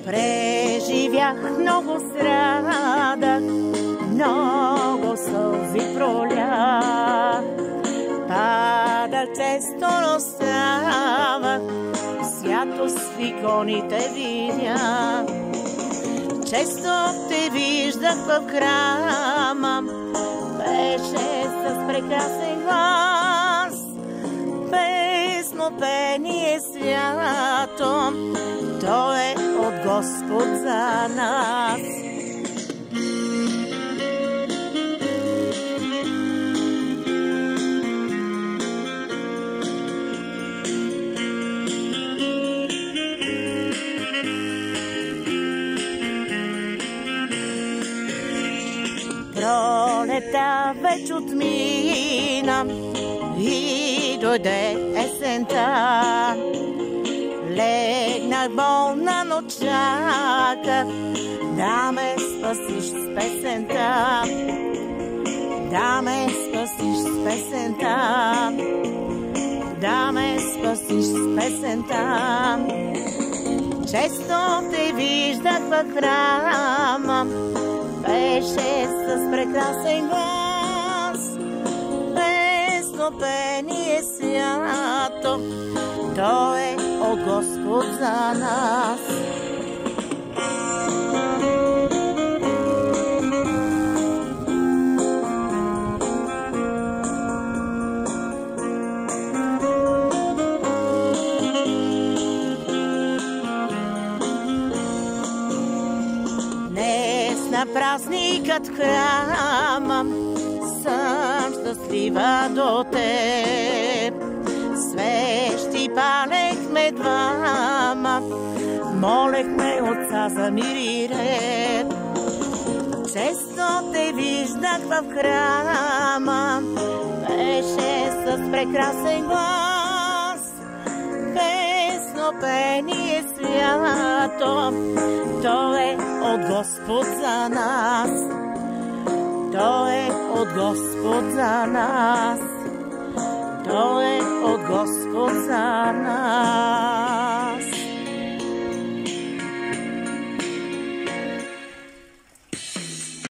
Преживях много страдах, много сълзи пролях. Падах често, но ставах, свято с иконите видях. Често те виждах в храма, беше с прекрасен глас. Песнопение свято, то е от Господ за нас. Пролета вече отмина и дойде есента. Легнах болна, но чаках да ме спасиш с песента. Да ме спасиш с песента. Да ме спасиш с песента. Често те виждах в храма, беше с прекрасен глас. Песнопение свято, то е от Господ за нас. Днес на празникът в храма съм щастлива до теб. Свещи палехме двама, молехме Отца за мир и ред. Често те виждах в храма, беше с прекрасен глас. Песнопение свято, то е от Господ за нас. То е от Господ за нас. То е от Господ за нас.